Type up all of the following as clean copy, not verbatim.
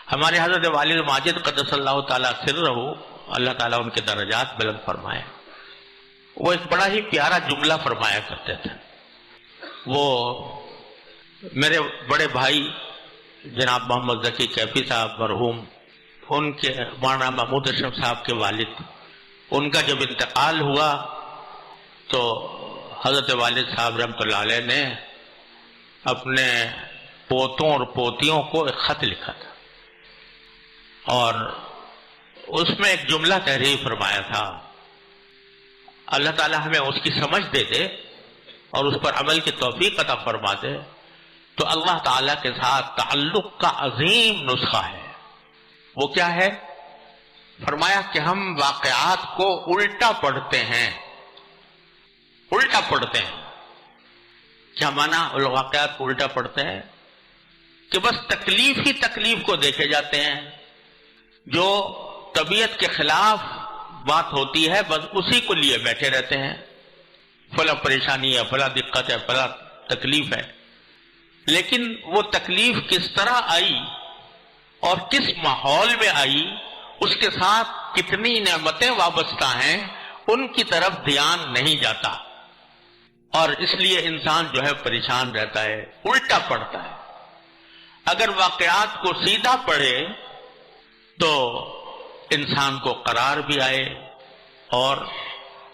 ہمارے حضرت والد ماجد قدس اللہ تعالیٰ سرہ، اللہ تعالیٰ ان کے درجات بلند فرمائے، وہ ایک بڑا ہی پیارا جملہ فرمایا کرتے تھے۔ وہ میرے بڑے بھائی جناب محمد ذکی کیفی صاحب مرحوم، ان کے مولانا محمود اشرف صاحب کے والد، ان کا جب انتقال ہوا تو حضرت والد صاحب رحمۃ اللہ علیہ نے اپنے پوتوں اور پوتیوں کو ایک خط لکھا تھا، اور اس میں ایک جملہ تحریر فرمایا تھا، اللہ تعالیٰ ہمیں اس کی سمجھ دے دے اور اس پر عمل کی توفیق عطا فرما دے تو اللہ تعالیٰ کے ساتھ تعلق کا عظیم نسخہ ہے۔ وہ کیا ہے؟ فرمایا کہ ہم واقعات کو الٹا پڑھتے ہیں۔ الٹا پڑھتے ہیں کیا معنی؟ واقعات کو الٹا پڑھتے ہیں کہ بس تکلیف ہی تکلیف کو دیکھے جاتے ہیں، جو طبیعت کے خلاف بات ہوتی ہے بس اسی کو لیے بیٹھے رہتے ہیں، فلاں پریشانی ہے، فلاں دقت ہے، فلاں تکلیف ہے، لیکن وہ تکلیف کس طرح آئی اور کس ماحول میں آئی، اس کے ساتھ کتنی نعمتیں وابستہ ہیں، ان کی طرف دھیان نہیں جاتا، اور اس لیے انسان جو ہے پریشان رہتا ہے، الٹا پڑتا ہے۔ اگر واقعات کو سیدھا پڑھے تو انسان کو قرار بھی آئے اور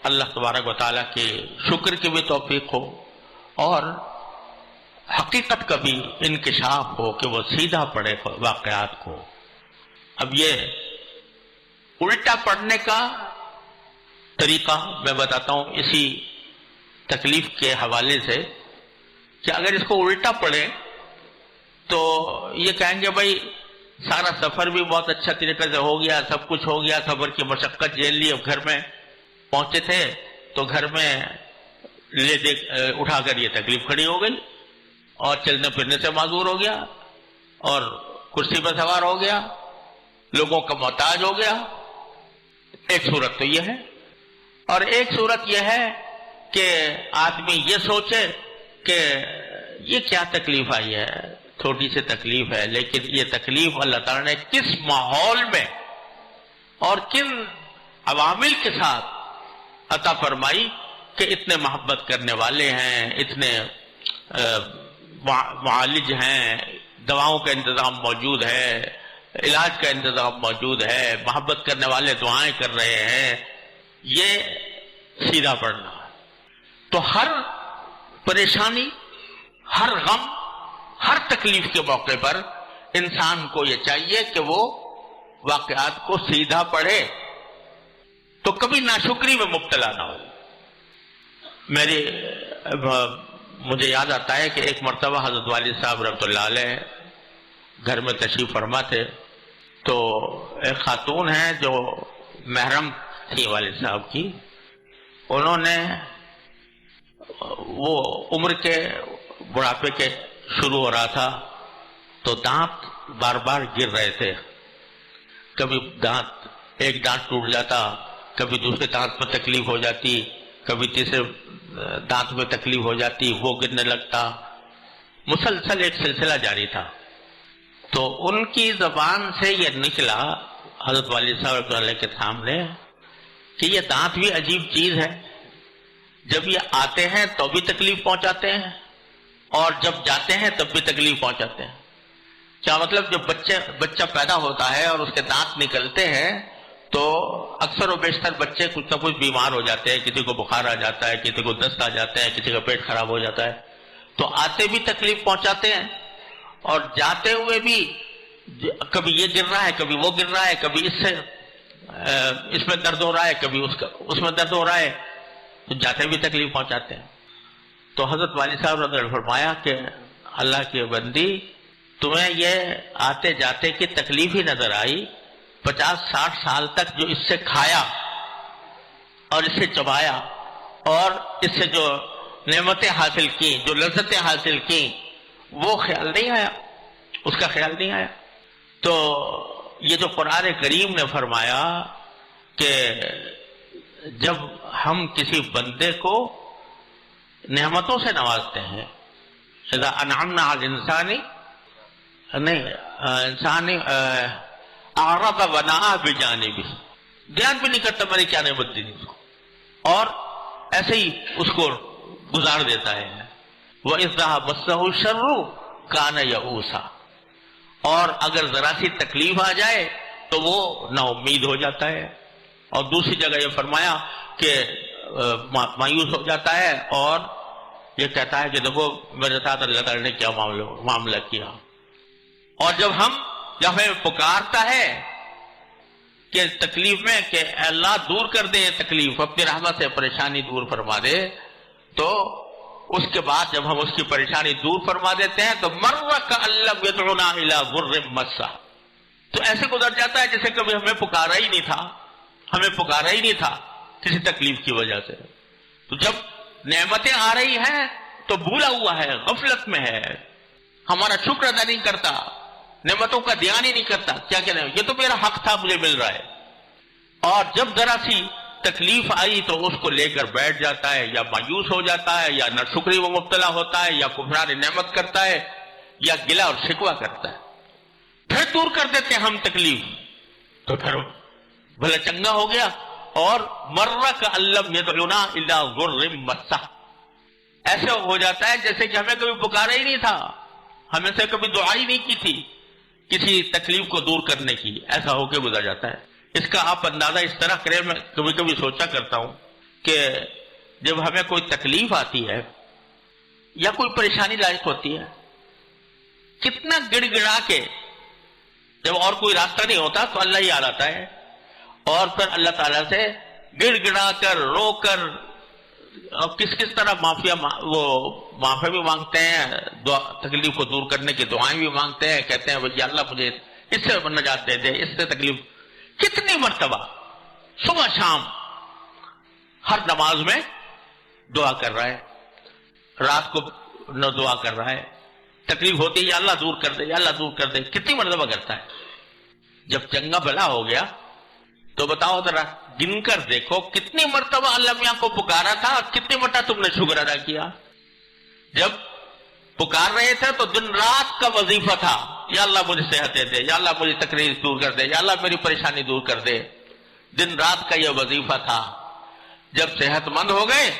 اللہ تبارک و تعالیٰ کے شکر کی بھی توفیق ہو اور حقیقت کا بھی انکشاف ہو کہ وہ سیدھا پڑھے واقعات کو۔ اب یہ الٹا پڑھنے کا طریقہ میں بتاتا ہوں اسی تکلیف کے حوالے سے، کہ اگر اس کو الٹا پڑھے تو یہ کہیں گے بھائی سارا سفر بھی بہت اچھا طریقے سے ہو گیا، سب کچھ ہو گیا، سفر کی مشقت جھیل لی، اب گھر میں پہنچے تھے تو گھر میں اٹھا کر یہ تکلیف کھڑی ہو گئی اور چلنے پھرنے سے معذور ہو گیا اور کرسی پر سوار ہو گیا، لوگوں کا محتاج ہو گیا۔ ایک صورت تو یہ ہے، اور ایک صورت یہ ہے کہ آدمی یہ سوچے کہ یہ کیا تکلیف آئی ہے، چھوٹی سی تکلیف ہے، لیکن یہ تکلیف اللہ تعالیٰ نے کس ماحول میں اور کن عوامل کے ساتھ عطا فرمائی کہ اتنے محبت کرنے والے ہیں، اتنے معالج ہیں، دواؤں کا انتظام موجود ہے، علاج کا انتظام موجود ہے، محبت کرنے والے دعائیں کر رہے ہیں۔ یہ سیدھا پڑھنا ہے۔ تو ہر پریشانی، ہر غم، ہر تکلیف کے موقع پر انسان کو یہ چاہیے کہ وہ واقعات کو سیدھا پڑھے تو کبھی ناشکری میں مبتلا نہ ہو۔ مجھے یاد آتا ہے کہ ایک مرتبہ حضرت والد صاحب رحمۃ اللہ علیہ گھر میں تشریف فرما تھے، تو ایک خاتون ہیں جو محرم تھی والد صاحب کی، انہوں نے وہ عمر کے بڑھاپے کے شروع ہو رہا تھا تو دانت بار بار گر رہے تھے، کبھی ایک دانت ٹوٹ جاتا، کبھی دوسرے دانت میں تکلیف ہو جاتی، کبھی تیسرے دانت میں تکلیف ہو جاتی، وہ گرنے لگتا، مسلسل ایک سلسلہ جاری تھا۔ تو ان کی زبان سے یہ نکلا حضرت والد صاحب رحمۃ اللہ علیہ کے سامنے کہ یہ دانت بھی عجیب چیز ہے، جب یہ آتے ہیں تو بھی تکلیف پہنچاتے ہیں اور جب جاتے ہیں تب بھی تکلیف پہنچاتے ہیں۔ کیا مطلب؟ جب بچہ پیدا ہوتا ہے اور اس کے دانت نکلتے ہیں تو اکثر و بیشتر بچے کچھ نہ کچھ بیمار ہو جاتے ہیں، کسی کو بخار آ جاتا ہے، کسی کو دست آ جاتا ہے، کسی کا پیٹ خراب ہو جاتا ہے، تو آتے بھی تکلیف پہنچاتے ہیں اور جاتے ہوئے بھی کبھی یہ گر رہا ہے، کبھی وہ گر رہا ہے، کبھی اس میں درد ہو رہا ہے، کبھی اس میں درد ہو رہا ہے، تو جاتے بھی تکلیف پہنچاتے ہیں۔ تو حضرت والد صاحب نے فرمایا کہ اللہ کی بندی، تمہیں یہ آتے جاتے کی تکلیف ہی نظر آئی، 50-60 سال تک جو اس سے کھایا اور اس سے چبایا اور اس سے جو نعمتیں حاصل کی، جو لذتیں حاصل کی، وہ خیال نہیں آیا، اس کا خیال نہیں آیا۔ تو یہ جو قرآن کریم نے فرمایا کہ جب ہم کسی بندے کو نعمتوں سے نوازتے ہیں، اذا انعمنا علی الانسان نہیں انسان اعرض ونأى بجانبه، دھیان بھی نہیں کرتا میں نے کیا نعمت دی اس کو، اور ایسے ہی اس کو گزار دیتا ہے۔ وَإِذَا مَسَّهُ الشَّرُّ كَانَ يَئُوسًا، اور اگر ذرا سی تکلیف آ جائے تو وہ نا امید ہو جاتا ہے۔ اور دوسری جگہ یہ فرمایا کہ مایوس ہو جاتا ہے اور یہ کہتا ہے کہ دیکھو میرے ساتھ اللہ تعالیٰ نے کیا معاملہ کیا۔ اور جب ہمیں پکارتا ہے کہ تکلیف میں کہ اللہ دور کر دے تکلیف، اپنی رحمت سے پریشانی دور فرما دے، تو اس کے بعد جب ہم اس کی پریشانی دور فرما دیتے ہیں تو مَرَّ كَأَن لَّمْ يَدْعُنَا إِلَىٰ ضُرٍّ مَّسَّهُ، تو ایسے گزر جاتا ہے جیسے کبھی ہمیں پکارا ہی نہیں تھا کسی تکلیف کی وجہ سے۔ تو جب نعمتیں آ رہی ہیں تو بھولا ہوا ہے، غفلت میں ہے، ہمارا شکر ادا نہیں کرتا، نعمتوں کا دھیان ہی نہیں کرتا، کیا کہنا ہے یہ تو میرا حق تھا مجھے مل رہا ہے۔ اور جب ذرا سی تکلیف آئی تو اس کو لے کر بیٹھ جاتا ہے، یا مایوس ہو جاتا ہے، یا ناشکری میں مبتلا ہوتا ہے، یا کفران نعمت کرتا ہے، یا گلہ اور شکوہ کرتا ہے۔ پھر دور کر دیتے ہیں ہم تکلیف تو پھر بھلا چنگا ہو گیا۔ اور مَرَّ كَأَن لَّمْ يَدْعُنَا إِلَىٰ ضُرٍّ مَّسَّهُ، ایسے ہو جاتا ہے جیسے کہ ہمیں کبھی پکارا ہی نہیں تھا، ہمیں سے کبھی دعا ہی نہیں کی تھی کسی تکلیف کو دور کرنے کی، ایسا ہو کے گزر جاتا ہے۔ اس کا آپ اندازہ اس طرح کریں، میں کبھی کبھی سوچا کرتا ہوں کہ جب ہمیں کوئی تکلیف آتی ہے یا کوئی پریشانی لاحق ہوتی ہے، کتنا گڑ گڑا کے، جب اور کوئی راستہ نہیں ہوتا تو اللہ ہی آ جاتا ہے، اور پھر اللہ تعالیٰ سے گڑ گڑا کر رو کر اور کس طرح معافی بھی مانگتے ہیں، تکلیف کو دور کرنے کی دعائیں بھی مانگتے ہیں، کہتے ہیں بھائی اللہ مجھے اس سے نجات دے دے، اس سے تکلیف۔ کتنی مرتبہ صبح شام ہر نماز میں دعا کر رہا ہے، رات کو دعا کر رہا ہے، تکلیف ہوتی ہے یا اللہ دور کر دے، یا اللہ دور کر دے، کتنی مرتبہ کرتا ہے۔ جب چنگا بھلا ہو گیا تو بتاؤ ذرا گن کر دیکھو کتنی مرتبہ اللہ میاں کو پکارا تھا اور کتنی مرتبہ تم نے شکر ادا کیا۔ جب پکار رہے تھے تو دن رات کا وظیفہ تھا، یا اللہ مجھے صحت دے دے، یا اللہ مجھے تکلیف دور کر دے، یا اللہ میری پریشانی دور کر دے، دن رات کا یہ وظیفہ تھا۔ جب صحت مند ہو گئے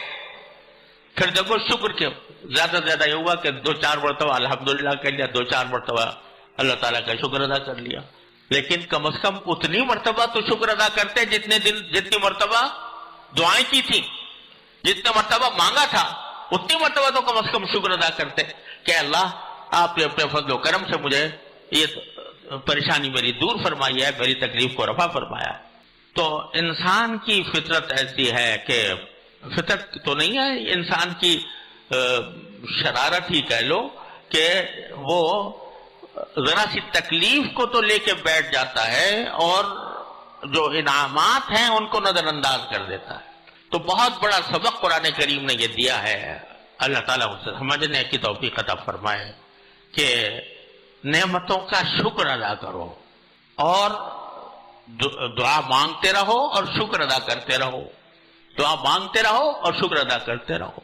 پھر دیکھو شکر کے زیادہ سے زیادہ یہ ہوا کہ 2-4 مرتبہ الحمدللہ کر لیا، 2-4 مرتبہ اللہ تعالیٰ کا شکر ادا کر لیا۔ لیکن کم از کم اتنی مرتبہ تو شکر ادا کرتے جتنی مرتبہ دعائیں کی تھی، جتنا مرتبہ مانگا تھا اتنی مرتبہ تو کم از کم شکر ادا کرتے کہ اللہ آپ نے اپنے فضل و کرم سے مجھے یہ پریشانی میری دور فرمائی ہے، میری تکلیف کو رفع فرمایا۔ تو انسان کی فطرت ایسی ہے کہ فطرت تو نہیں ہے، انسان کی شرارت ہی کہہ لو کہ وہ ذرا سی تکلیف کو تو لے کے بیٹھ جاتا ہے اور جو انعامات ہیں ان کو نظر انداز کر دیتا ہے۔ تو بہت بڑا سبق قرآن کریم نے یہ دیا ہے، اللہ تعالیٰ اسے سمجھنے کی توفیق عطا فرمائے کہ نعمتوں کا شکر ادا کرو اور دعا مانگتے رہو اور شکر ادا کرتے رہو، دعا مانگتے رہو اور شکر ادا کرتے رہو۔